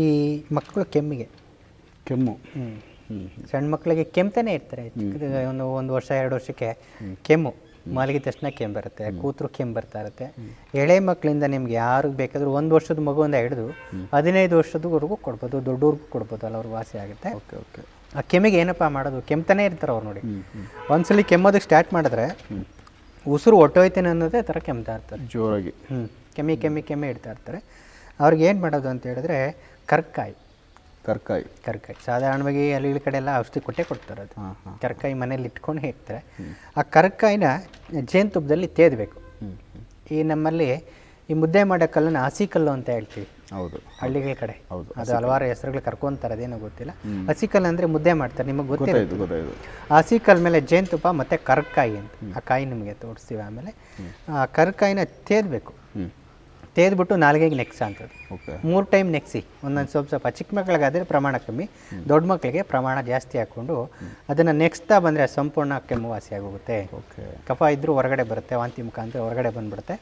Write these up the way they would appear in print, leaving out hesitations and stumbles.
ಈ ಮಕ್ಕಳು ಕೆಮ್ಮಿಗೆ ಕೆಮ್ಮು. ಸಣ್ಣ ಮಕ್ಕಳಿಗೆ ಕೆಮ್ತಾನೆ ಇರ್ತಾರೆ. ಒಂದು ವರ್ಷ 2 ವರ್ಷಕ್ಕೆ ಕೆಮ್ಮು, ಮಲಗಿದ ತಕ್ಷಣ ಕೆಮ್ಮು ಬರುತ್ತೆ, ಕೂತರು ಕೆಮ್ಮು ಬರ್ತಾ ಇರುತ್ತೆ. ಎಳೆ ಮಕ್ಕಳಿಂದ ನಿಮ್ಗೆ ಯಾರಿಗೆ ಬೇಕಾದರೂ 1 ವರ್ಷದ ಮಗುವಿಂದ ಹಿಡಿದು 15 ವರ್ಷದವರೆಗೂ ಕೊಡ್ಬೋದು, ದೊಡ್ಡವ್ರಿಗೂ ಕೊಡ್ಬೋದು, ಅಲ್ಲ ಅವ್ರಿಗೆ ವಾಸಿ ಆಗುತ್ತೆ. Okay okay. ಆ ಕೆಮ್ಮಿಗೆ ಏನಪ್ಪ ಮಾಡೋದು, ಕೆಮ್ತಾನೆ ಇರ್ತಾರೆ ಅವ್ರು ನೋಡಿ. ಒಂದ್ಸಲಿ ಕೆಮ್ಮೋದಕ್ಕೆ ಸ್ಟಾರ್ಟ್ ಮಾಡಿದ್ರೆ ಉಸಿರು ಹೊಟ್ಟೋಯ್ತೇನೆ ಅನ್ನೋದೇ ಥರ ಕೆಮ್ತಾ ಇರ್ತಾರೆ ಜೋರಾಗಿ. ಕೆಮ್ಮಿ ಇಡ್ತಾ ಇರ್ತಾರೆ. ಅವ್ರಿಗೆ ಏನು ಮಾಡೋದು ಅಂತ ಹೇಳಿದ್ರೆ ಕರ್ಕಾಯಿ ಸಾಧಾರಣವಾಗಿ ಅಲ್ಲಿ ಕಡೆ ಎಲ್ಲ ಔಷಧಿ ಕೊಡ್ತಾರೆ. ಅದು ಕರ್ಕಾಯಿ ಮನೇಲಿ ಇಟ್ಕೊಂಡು ಇರ್ತಾರೆ. ಆ ಕರ್ಕಾಯಿನ ಜೇನುತುಪ್ಪದಲ್ಲಿ ತೇದಬೇಕು. ಈ ನಮ್ಮಲ್ಲಿ ಈ ಮುದ್ದೆ ಮಾಡೋ ಕಲ್ಲನ್ನು ಹಸಿ ಕಲ್ಲು ಅಂತ ಹೇಳ್ತೀವಿ. ಹೌದು, ಹಳ್ಳಿಗಳ ಕಡೆ ಅದು ಹಲವಾರು ಹೆಸರುಗಳು ಕರ್ಕೊಂತಾರೆ, ಅದೇನೋ ಗೊತ್ತಿಲ್ಲ. ಹಸಿ ಕಲ್ಲು ಅಂದರೆ ಮುದ್ದೆ ಮಾಡ್ತಾರೆ, ನಿಮಗೆ ಗೊತ್ತಿದೆ. ಹಸಿ ಕಲ್ಲು ಮೇಲೆ ಜೇನುತುಪ್ಪ ಮತ್ತು ಕರ್ಕಾಯಿ ಅಂತ, ಆ ಕಾಯಿ ನಿಮಗೆ ತೋರಿಸ್ತೀವಿ. ಆಮೇಲೆ ಆ ಕರ್ಕಾಯಿನ ತೇದಬೇಕು. ತೇದ್ಬಿಟ್ಟು ನಾಲ್ಗೆಗೆ ನೆಕ್ಸ ಅಂತದ್ದು 3 ಟೈಮ್ ನೆಕ್ಸಿ. ಒಂದೊಂದು ಸ್ವಲ್ಪ ಚಿಕ್ಕ ಮಕ್ಕಳಿಗಾದರೆ ಪ್ರಮಾಣ ಕಮ್ಮಿ, ದೊಡ್ಡ ಮಕ್ಕಳಿಗೆ ಪ್ರಮಾಣ ಜಾಸ್ತಿ ಹಾಕ್ಕೊಂಡು ಅದನ್ನು ನೆಕ್ಸ್ತಾ ಬಂದರೆ ಸಂಪೂರ್ಣ ಕೆಮ್ಮು ವಾಸಿ ಆಗೋಗುತ್ತೆ. ಕಫ ಇದ್ದರೂ ಹೊರಗಡೆ ಬರುತ್ತೆ, ವಾಂತಿ ಮುಖಾಂತರ ಹೊರಗಡೆ ಬಂದುಬಿಡುತ್ತೆ.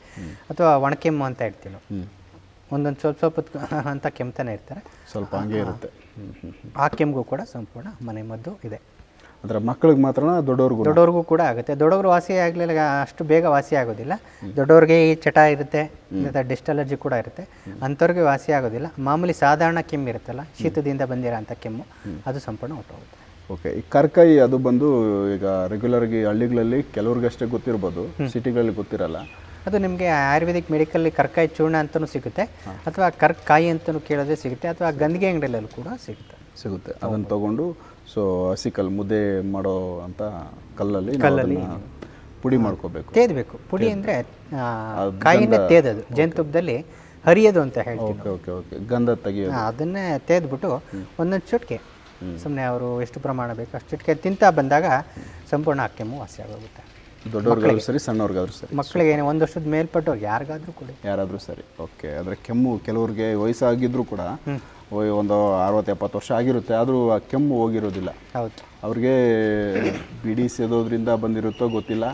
ಅಥವಾ ಒಣಕೆಮ್ಮು ಅಂತ ಹೇಳ್ತೀವಿ ನಾವು. ಒಂದೊಂದು ಸ್ವಲ್ಪ ಅಂತ ಕೆಮ್ತಾನೆ ಇರ್ತಾರೆ, ಸ್ವಲ್ಪ ಹಂಗೆ ಇರುತ್ತೆ. ಆ ಕೆಮ್ಮಿಗೂ ಕೂಡ ಸಂಪೂರ್ಣ ಮನೆ ಮದ್ದು ಇದೆ. ಅದರ ಮಕ್ಕಳಿಗೆ ಮಾತ್ರ, ದೊಡ್ಡವ್ರಿಗೂ ಕೂಡ ಆಗುತ್ತೆ. ದೊಡ್ಡವರು ವಾಸಿ ಆಗಲಿಲ್ಲ, ಅಷ್ಟು ಬೇಗ ವಾಸಿ ಆಗೋದಿಲ್ಲ. ದೊಡ್ಡವ್ರಿಗೆ ಈ ಚಟ ಇರುತ್ತೆ, ಡಿಸ್ಟ್ ಅಲರ್ಜಿ ಕೂಡ ಇರುತ್ತೆ, ಅಂಥವ್ರಿಗೆ ವಾಸಿ ಆಗೋದಿಲ್ಲ. ಮಾಮೂಲಿ ಸಾಧಾರಣ ಕೆಮ್ಮು ಇರುತ್ತಲ್ಲ, ಶೀತದಿಂದ ಬಂದಿರೋ ಅಂಥ ಕೆಮ್ಮು, ಅದು ಸಂಪೂರ್ಣ ಹೊರಟೋಗುತ್ತೆ. ಓಕೆ. ಈ ಕರ್ಕಾಯಿ ಅದು ಬಂದು ಈಗ ರೆಗ್ಯುಲರ್ಗೆ ಹಳ್ಳಿಗಳಲ್ಲಿ ಕೆಲವ್ರಿಗಷ್ಟೇ ಗೊತ್ತಿರ್ಬೋದು, ಸಿಟಿಗಳಲ್ಲಿ ಗೊತ್ತಿರಲ್ಲ. ಅದು ನಿಮಗೆ ಆಯುರ್ವೇದಿಕ್ ಮೆಡಿಕಲ್ಲಿ ಕರ್ಕಾಯಿ ಚೂರ್ಣ ಅಂತಲೂ ಸಿಗುತ್ತೆ, ಅಥವಾ ಕರ್ಕಾಯಿ ಅಂತಲೂ ಕೇಳೋದೇ ಸಿಗುತ್ತೆ, ಅಥವಾ ಗಂದಿಗೆ ಅಂಗಡಿಯಲ್ಲೂ ಕೂಡ ಸಿಗುತ್ತೆ. ಅದನ್ನು ತಗೊಂಡು ಹಸಿ ಕಲ್ಲು ಮುದ್ದೆ ಮಾಡೋ ಅಂತ ಕಲ್ಲಲ್ಲಿ ಪುಡಿ ಮಾಡ್ಕೋಬೇಕು, ತೇದಬೇಕು. ಪುಡಿ ಅಂದರೆ ಕಾಯಿನ ತೇದದು, ಜೇನುತುಪ್ಪದಲ್ಲಿ ಹರಿಯೋದು ಅಂತ ಹೇಳ್ತೀವಿ. Okay okay. ಗಂಧ ತೆಗಿಯೋದು, ಅದನ್ನೇ ತೇದ್ಬಿಟ್ಟು ಒಂದೊಂದು ಚುಟ್ಕೆ, ಸುಮ್ಮನೆ ಅವರು ಎಷ್ಟು ಪ್ರಮಾಣ ಬೇಕು ಅಷ್ಟು ಚುಟ್ಕೆ ತಿಂತಾ ಬಂದಾಗ ಸಂಪೂರ್ಣ ಕೆಮ್ಮು ವಾಸಿ ಆಗೋಗುತ್ತೆ. ದೊಡ್ಡವ್ರಿಗಾದ್ರೂ ಸರಿ, ಸಣ್ಣವ್ರಿಗಾದ್ರೂ ಸರಿ, ಮಕ್ಕಳಿಗೆ 1 ವರ್ಷದ ಮೇಲ್ಪಟ್ಟವ್ರಿಗೆ ಯಾರಾದರೂ ಸರಿ. ಓಕೆ. ಆದರೆ ಕೆಮ್ಮು ಕೆಲವ್ರಿಗೆ ವಯಸ್ಸಾಗಿದ್ರೂ ಕೂಡ ಒಂದು 60-70 ವರ್ಷ ಆಗಿರುತ್ತೆ, ಆದರೂ ಆ ಕೆಮ್ಮು ಹೋಗಿರೋದಿಲ್ಲ. ಹೌದು. ಅವ್ರಿಗೆ ಬಿಡಿ ಸೇದೋದ್ರಿಂದ ಬಂದಿರುತ್ತೋ ಗೊತ್ತಿಲ್ಲ,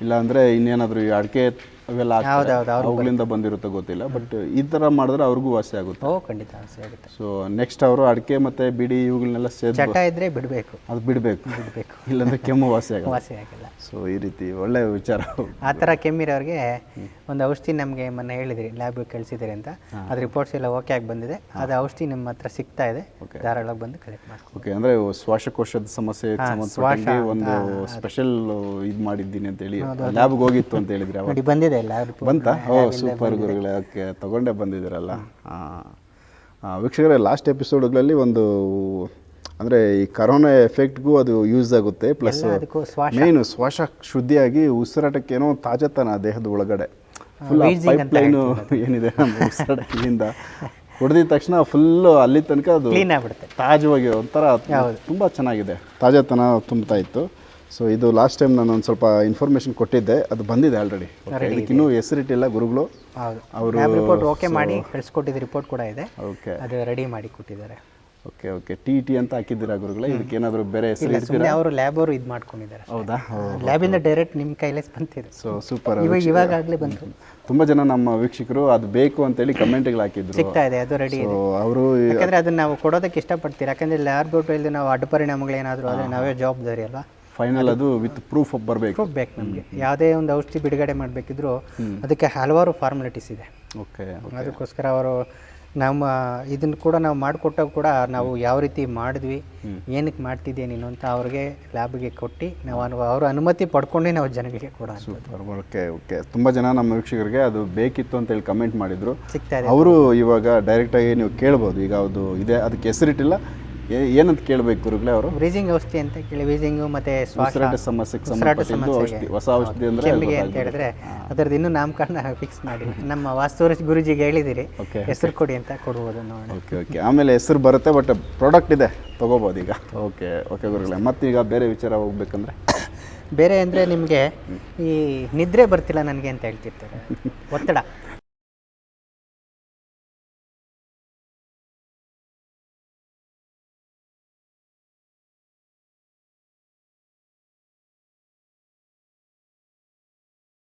ಇಲ್ಲಾಂದರೆ ಇನ್ನೇನಾದರೂ ಈ ಅಡಿಕೆ ಅವೆಲ್ಲ ಅವುಗಳಿಂದ ಬಂದಿರುತ್ತೋ ಗೊತ್ತಿಲ್ಲ. ಬಟ್ ಈ ಥರ ಮಾಡಿದ್ರೆ ಅವ್ರಿಗೂ ವಾಸಿ ಆಗುತ್ತೆ. ಖಂಡಿತ ವಾಸಿ ಆಗುತ್ತೆ. ಸೊ ನೆಕ್ಸ್ಟ್ ಅವರು ಅಡಿಕೆ ಮತ್ತು ಬಿಡಿ ಇವುಗಳನ್ನೆಲ್ಲ ಚಟ ಇದ್ದರೆ ಬಿಡಬೇಕು, ಅದು ಬಿಡಬೇಕು, ಇಲ್ಲಾಂದರೆ ಕೆಮ್ಮು ವಾಸಿ ಆಗಿಲ್ಲ. ಸೊ ಈ ರೀತಿ ಒಳ್ಳೆಯ ವಿಚಾರ. ಆ ಥರ ಕೆಮ್ಮಿರೋರಿಗೆ ಒಂದು ಔಷಧಿ ನಮಗೆ ಮೊನ್ನೆ ಹೇಳಿದ್ರಿ, ಲ್ಯಾಬ್ಗೆ ಕಳಿಸಿದ್ದೀರಿ ಅಂತ. ಅದು ರಿಪೋರ್ಟ್ಸ್ ಎಲ್ಲ ಓಕೆ ಆಗಿ ಬಂದಿದೆ. ಅದು ಔಷಧಿ ನಿಮ್ಮ ಹತ್ರ ಸಿಗ್ತಾ ಇದೆ, ಧಾರಾಳವಾಗಿ ಬಂದು ಕಲೆಕ್ಟ್ ಮಾಡಿ. ಓಕೆ. ಅಂದರೆ ಶ್ವಾಸಕೋಶದ ಸಮಸ್ಯೆ ಒಂದು ಸ್ಪೆಷಲ್ ಇದು ಮಾಡಿದ್ದೀನಿ ಅಂತ ಹೇಳಿ ಲ್ಯಾಬ್ಗೆ ಹೋಗಿತ್ತು ಅಂತ ಹೇಳಿದ್ರೆ ನೋಡಿ, ಬಂದಿದೆ ಬಂತಾ? ಸೂಪರ್ ಗುರುಗಳೇ. ಓಕೆ, ತಗೊಂಡೇ ಬಂದಿದ್ದೀರಲ್ಲ. ವೀಕ್ಷಕರೇ, ಲಾಸ್ಟ್ ಎಪಿಸೋಡ್ಗಳಲ್ಲಿ ಒಂದು ಅಂದರೆ ಈ ಕರೋನಾ ಎಫೆಕ್ಟ್ಗೂ ಅದು ಯೂಸ್ ಆಗುತ್ತೆ, ಪ್ಲಸ್ ಮೇನು ಶ್ವಾಸ ಶುದ್ಧಿಯಾಗಿ ಉಸಿರಾಟಕ್ಕೇನೋ ತಾಜತನ ದೇಹದ ಒಳಗಡೆ ಫುಲ್ ಪೈಪ್ ಲೈನು ಏನಿದೆ ನಮ್ಮ ಉಸಿರಾಟದಿಂದ ಹೊಡೆದಿದ ತಕ್ಷಣ ಫುಲ್ಲು ಅಲ್ಲಿ ತನಕ ಅದು ತಾಜವಾಗಿ ಒಂಥರ ತುಂಬ ಚೆನ್ನಾಗಿದೆ, ತಾಜತನ ತುಂಬ್ತಾ ಇತ್ತು. ಸೊ ಇದು ಲಾಸ್ಟ್ ಟೈಮ್ ನಾನು ಒಂದು ಸ್ವಲ್ಪ ಇನ್ಫಾರ್ಮೇಷನ್ ಕೊಟ್ಟಿದ್ದೆ, ಅದು ಬಂದಿದೆ ಆಲ್ರೆಡಿ. ಇದಕ್ಕೆ ಇನ್ನೂ ಹೆಸರಿಟ್ಟಿಲ್ಲ ಗುರುಗಳು. ಅವರು ರಿಪೋರ್ಟ್ ಓಕೆ ಮಾಡಿ ಕಳಿಸ್ಕೊಟ್ಟಿದ್ದ ರಿಪೋರ್ಟ್ ಕೂಡ ಇದೆ. ಓಕೆ, ಅದು ರೆಡಿ ಮಾಡಿ ಕೊಟ್ಟಿದ್ದಾರೆ. Okay okay. ಟಿ ಅಂತ ಹಾಕಿದ್ದೀರಾ ಗುರುಗಳೇ? ಇದಕ್ಕೆ ಏನಾದರೂ ಬೇರೆ ಹೆಸರು ಇರ್ತೀರಾ? ಅವರು ಲ್ಯಾಬ್ ಅವರು ಇದು ಮಾಡ್ಕೊಂಡಿದ್ದಾರೆ. ಹೌದಾ? ಲ್ಯಾಬಿಂದ ಡೈರೆಕ್ಟ್ ನಿಮ್ಮ ಕೈಲೇ ಬಂತಿದೆ. So super. ಇವಾಗಲೇ ಬಂತು. ತುಂಬ ಜನ ನಮ್ಮ ವೀಕ್ಷಕರು ಅದು ಬೇಕು ಅಂತೇಳಿ ಕಮೆಂಟ್ಗಳು ಹಾಕಿದ್ರು. ಸಿಗ್ತಾ ಇದೆ, ಅದು ರೆಡಿ ಇದೆ. ಅವರು ಯಾಕಂದರೆ ಅದನ್ನು ನಾವು ಕೊಡೋದಕ್ಕೆ ಇಷ್ಟಪಡ್ತೀವಿ. ಯಾಕಂದರೆ ಲ್ಯಾಬ್ರೇಟರಿಯಲ್ಲಿ ನಾವು ಅಡ್ಡ ಪರಿಣಾಮಗಳೇನಾದರೂ ಆದರೆ ನಾವೇ ಜವಾಬ್ದಾರಿ ಅಲ್ವಾ. ಫೈನಲ್ ಅದು ವಿತ್ ಪ್ರೂಫ್ ಬರಬೇಕು. ಬೇಕು ನಮಗೆ. ಯಾವುದೇ ಒಂದು ಔಷಧಿ ಬಿಡುಗಡೆ ಮಾಡಬೇಕಿದ್ರು ಅದಕ್ಕೆ ಹಲವಾರು ಫಾರ್ಮಾಲಿಟೀಸ್ ಇದೆ. ಓಕೆ. ಅದಕ್ಕೋಸ್ಕರ ಅವರು ನಮ್ಮ ಇದನ್ನು ಕೂಡ ನಾವು ಮಾಡಿಕೊಟ್ಟಾಗ ಕೂಡ ನಾವು ಯಾವ ರೀತಿ ಮಾಡಿದ್ವಿ, ಏನಕ್ಕೆ ಮಾಡ್ತಿದ್ದೆ ನೀನು ಅಂತ ಅವ್ರಿಗೆ ಲ್ಯಾಬ್ಗೆ ಕೊಟ್ಟು ನಾವು ಅವ್ರ ಅನುಮತಿ ಪಡ್ಕೊಂಡು ನಾವು ಜನಗಳಿಗೆ ಕೂಡ. ಸೂಪರ್. Okay okay. ತುಂಬ ಜನ ನಮ್ಮ ವೀಕ್ಷಕರಿಗೆ ಅದು ಬೇಕಿತ್ತು ಅಂತೇಳಿ ಕಮೆಂಟ್ ಮಾಡಿದರು. ಸಿಗ್ತಾ ಇದೆ. ಅವರು ಇವಾಗ ಡೈರೆಕ್ಟಾಗಿ ನೀವು ಕೇಳ್ಬೋದು. ಈಗ ಅದು ಇದೆ, ಅದಕ್ಕೆ ಹೆಸರಿಟ್ಟಿಲ್ಲ, ಏನಂತ ಕೇಳಬೇಕು ಗುರುಗಳೇ? ಅವರು ಬ್ರೀಜಿಂಗ್ ಔಷಧಿ ಅಂತ ಕೇಳಿ, ಬ್ರೀಜಿಂಗು ಮತ್ತು ಉಸಿರಾಟ ಸಮಸ್ಯೆಗೆ ಸಂಬಂಧಪಟ್ಟಿದ್ದು ಔಷಧಿ, ಹೊಸ ಔಷಧಿ ಅಂದರೆ ಅಂತ ಹೇಳಿದ್ರೆ ಅದರದ್ದು ಇನ್ನೂ ನಾಮಕರಣ ಫಿಕ್ಸ್ ಮಾಡಿಲ್ಲ. ನಮ್ಮ ವಾಸ್ತುರಾಜ್ ಗುರುಜಿಗೆ ಹೇಳಿದಿರಿ ಹೆಸರು ಕೊಡಿ ಅಂತ, ಕೊಡ್ಬೋದು ನೋಡಿ. Okay okay. ಆಮೇಲೆ ಹೆಸರು ಬರುತ್ತೆ, ಬಟ್ ಪ್ರಾಡಕ್ಟ್ ಇದೆ, ತೊಗೋಬೋದು ಈಗ. ಓಕೆ ಓಕೆ ಗುರುಗಳೇ. ಮತ್ತೀಗ ಬೇರೆ ವಿಚಾರ ಹೋಗ್ಬೇಕಂದ್ರೆ ಬೇರೆ ಅಂದರೆ ನಿಮಗೆ ಈ ನಿದ್ರೆ ಬರ್ತಿಲ್ಲ ನನಗೆ ಅಂತ ಹೇಳ್ತಿರ್ತಾರೆ, ಒತ್ತಡ.